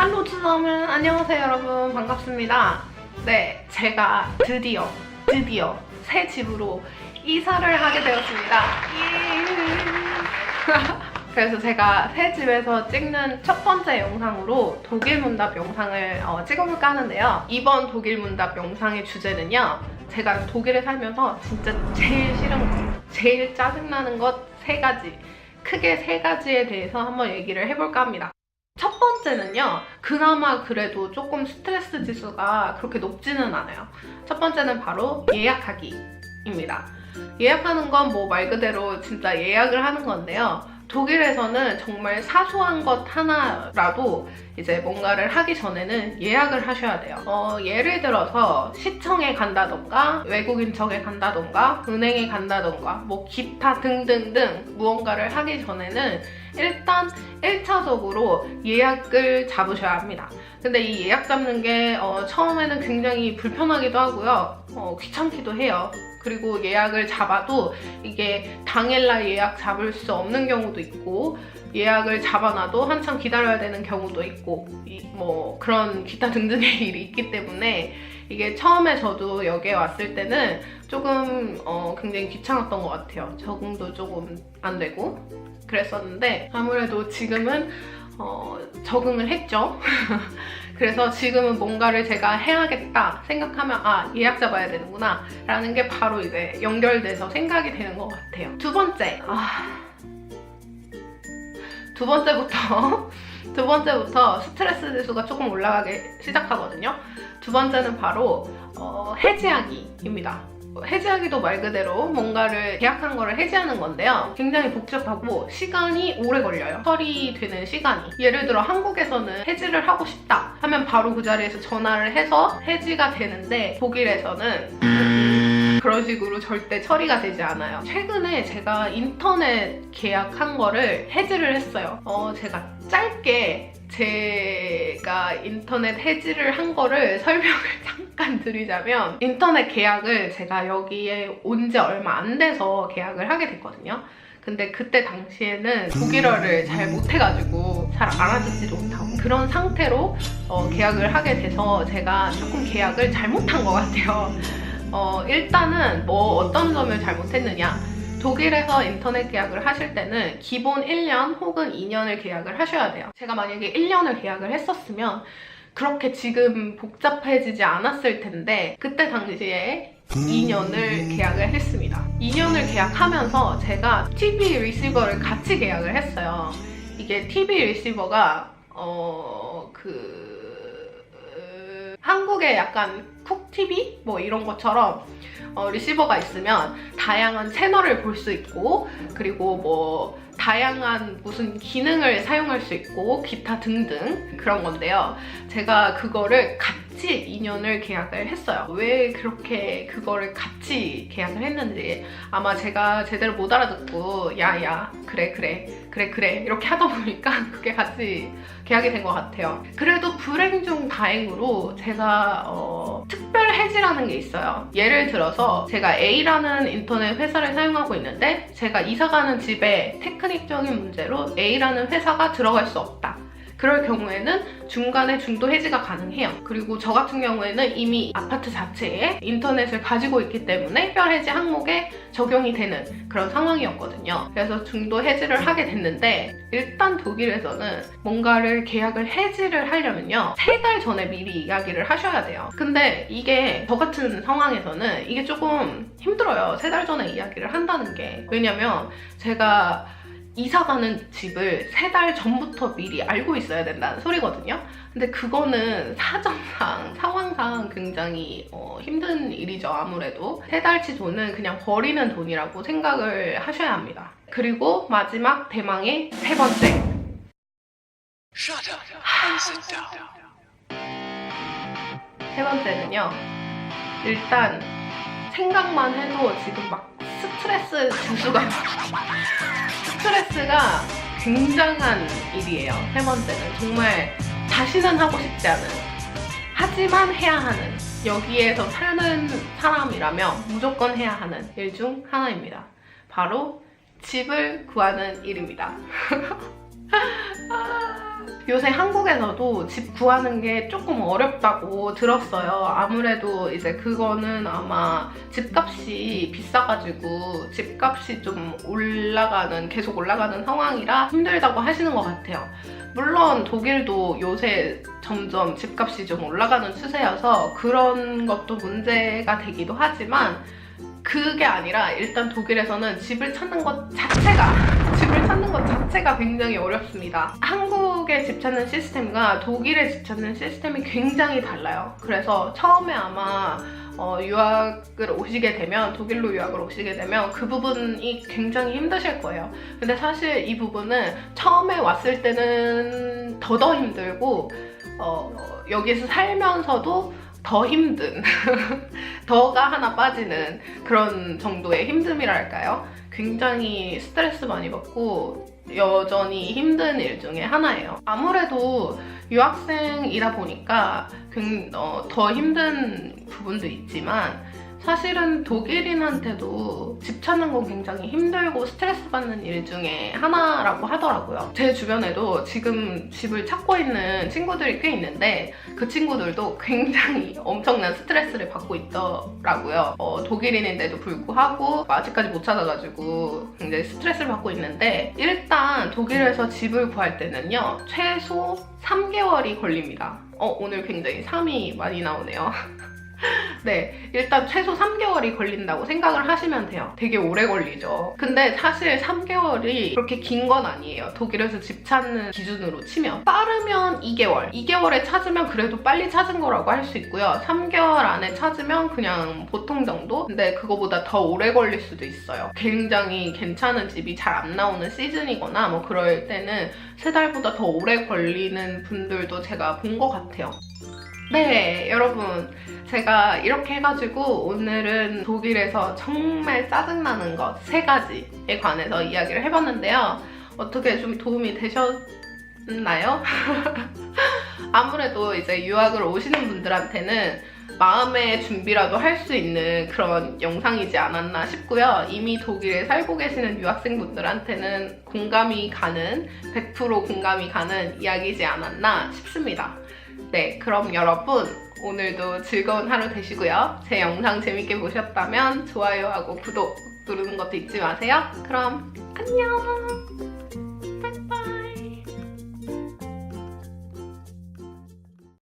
할로 쭈러면 안녕하세요 여러분, 반갑습니다. 네, 제가 드디어 새 집으로 이사를 하게 되었습니다. 그래서 제가 새 집에서 찍는 첫 번째 영상으로 독일 문답 영상을 찍어볼까 하는데요. 이번 독일 문답 영상의 주제는요, 제가 독일에 살면서 진짜 제일 싫은 것, 제일 짜증나는 것 3가지, 크게 3가지에 대해서 한번 얘기를 해볼까 합니다. 첫 번째는요, 그나마 그래도 조금 스트레스 지수가 그렇게 높지는 않아요. 첫 번째는 바로 예약하기입니다. 예약하는 건 뭐 말 그대로 진짜 예약을 하는 건데요. 독일에서는 정말 사소한 것 하나라도 이제 뭔가를 하기 전에는 예약을 하셔야 돼요. 예를 들어서 시청에 간다던가 외국인척에 간다던가 은행에 간다던가 뭐 기타 등등등 무언가를 하기 전에는 일단 1차적으로 예약을 잡으셔야 합니다. 근데 이 예약 잡는 게 처음에는 굉장히 불편하기도 하고요. 귀찮기도 해요. 그리고 예약을 잡아도 이게 당일날 예약 잡을 수 없는 경우도 있고, 예약을 잡아놔도 한참 기다려야 되는 경우도 있고, 뭐 그런 기타 등등의 일이 있기 때문에 이게 처음에 저도 여기에 왔을 때는 조금 굉장히 귀찮았던 것 같아요. 적응도 조금 안 되고 그랬었는데, 아무래도 지금은 적응을 했죠. 그래서 지금은 뭔가를 제가 해야겠다 생각하면 예약 잡아야 되는구나 라는 게 바로 이제 연결돼서 생각이 되는 것 같아요. 두 번째부터 스트레스 지수가 조금 올라가기 시작하거든요. 두 번째는 바로 해지하기입니다. 해지하기도 말 그대로 뭔가를 계약한 거를 해지하는 건데요. 굉장히 복잡하고 시간이 오래 걸려요. 처리되는 시간이. 예를 들어 한국에서는 해지를 하고 싶다 하면 바로 그 자리에서 전화를 해서 해지가 되는데, 독일에서는 그런 식으로 절대 처리가 되지 않아요. 최근에 제가 인터넷 계약한 거를 해지를 했어요. 제가 짧게 제가 인터넷 해지를 한 거를 설명을 잠깐 드리자면, 인터넷 계약을 제가 여기에 온 지 얼마 안 돼서 계약을 하게 됐거든요. 근데 그때 당시에는 독일어를 잘 못해가지고 잘 알아듣지도 못하고 그런 상태로 계약을 하게 돼서 제가 조금 계약을 잘못한 것 같아요. 일단은 뭐 어떤 점을 잘못했느냐, 독일에서 인터넷 계약을 하실 때는 기본 1년 혹은 2년을 계약을 하셔야 돼요. 제가 만약에 1년을 계약을 했었으면 그렇게 지금 복잡해지지 않았을 텐데, 그때 당시에 2년을 계약을 했습니다. 2년을 계약하면서 제가 TV 리시버를 같이 계약을 했어요. 이게 TV 리시버가 한국의 약간 쿡TV? 뭐 이런 것처럼 리시버가 있으면 다양한 채널을 볼 수 있고, 그리고 뭐 다양한 무슨 기능을 사용할 수 있고 기타 등등 그런 건데요. 제가 그거를 같이 2년을 계약을 했어요. 왜 그렇게 그거를 같이 계약을 했는지 아마 제가 제대로 못 알아듣고 야야 그래 이렇게 하다 보니까 그게 같이 계약이 된 것 같아요. 그래도 불행 중 다행으로 제가 특별 해지라는 게 있어요. 예를 들어서 제가 A라는 인터넷 회사를 사용하고 있는데, 제가 이사가는 집에 테크닉적인 문제로 A라는 회사가 들어갈 수 없다. 그럴 경우에는 중간에 중도 해지가 가능해요. 그리고 저 같은 경우에는 이미 아파트 자체에 인터넷을 가지고 있기 때문에 특별 해지 항목에 적용이 되는 그런 상황이었거든요. 그래서 중도 해지를 하게 됐는데, 일단 독일에서는 뭔가를 계약을 해지를 하려면요, 3달 전에 미리 이야기를 하셔야 돼요. 근데 이게 저 같은 상황에서는 이게 조금 힘들어요. 3달 전에 이야기를 한다는 게. 왜냐면 제가 이사 가는 집을 3달 전부터 미리 알고 있어야 된다는 소리거든요. 근데 그거는 사정상, 상황상 굉장히 힘든 일이죠. 아무래도 3달치 돈은 그냥 버리는 돈이라고 생각을 하셔야 합니다. 그리고 마지막 대망의 3번째, 세 번째는요, 일단 생각만 해도 지금 막 스트레스가 굉장한 일이에요. 3번째는 정말 다시는 하고 싶지 않은, 하지만 해야 하는, 여기에서 사는 사람이라면 무조건 해야 하는 일 중 하나입니다. 바로 집을 구하는 일입니다. 요새 한국에서도 집 구하는 게 조금 어렵다고 들었어요. 아무래도 이제 그거는 아마 집값이 비싸가지고 집값이 좀 계속 올라가는 상황이라 힘들다고 하시는 것 같아요. 물론 독일도 요새 점점 집값이 좀 올라가는 추세여서 그런 것도 문제가 되기도 하지만 그게 아니라 일단 독일에서는 집을 찾는 것 자체가 굉장히 어렵습니다. 한국의 집 찾는 시스템과 독일의 집 찾는 시스템이 굉장히 달라요. 그래서 처음에 아마 유학을 오시게 되면, 독일로 유학을 오시게 되면 그 부분이 굉장히 힘드실 거예요. 근데 사실 이 부분은 처음에 왔을 때는 더 힘들고 여기서 살면서도 더 힘든 더가 하나 빠지는 그런 정도의 힘듦이랄까요? 굉장히 스트레스 많이 받고 여전히 힘든 일 중에 하나예요. 아무래도 유학생이다 보니까 더 힘든 부분도 있지만 사실은 독일인한테도 집 찾는 건 굉장히 힘들고 스트레스 받는 일 중에 하나라고 하더라고요. 제 주변에도 지금 집을 찾고 있는 친구들이 꽤 있는데 그 친구들도 굉장히 엄청난 스트레스를 받고 있더라고요. 독일인인데도 불구하고 아직까지 못 찾아가지고 굉장히 스트레스를 받고 있는데, 일단 독일에서 집을 구할 때는요 최소 3개월이 걸립니다. 오늘 굉장히 3이 많이 나오네요. 네, 일단 최소 3개월이 걸린다고 생각을 하시면 돼요. 되게 오래 걸리죠. 근데 사실 3개월이 그렇게 긴 건 아니에요. 독일에서 집 찾는 기준으로 치면. 빠르면 2개월. 2개월에 찾으면 그래도 빨리 찾은 거라고 할 수 있고요. 3개월 안에 찾으면 그냥 보통 정도? 근데 그거보다 더 오래 걸릴 수도 있어요. 굉장히 괜찮은 집이 잘 안 나오는 시즌이거나 뭐 그럴 때는 3달보다 더 오래 걸리는 분들도 제가 본 것 같아요. 네, 여러분, 제가 이렇게 해가지고 오늘은 독일에서 정말 짜증나는 것 3가지에 관해서 이야기를 해봤는데요. 어떻게 좀 도움이 되셨나요? 아무래도 이제 유학을 오시는 분들한테는 마음의 준비라도 할 수 있는 그런 영상이지 않았나 싶고요. 이미 독일에 살고 계시는 유학생분들한테는 공감이 가는, 100% 공감이 가는 이야기이지 않았나 싶습니다. 네, 그럼 여러분 오늘도 즐거운 하루 되시고요. 제 영상 재밌게 보셨다면 좋아요하고 구독 누르는 것도 잊지 마세요. 그럼 안녕!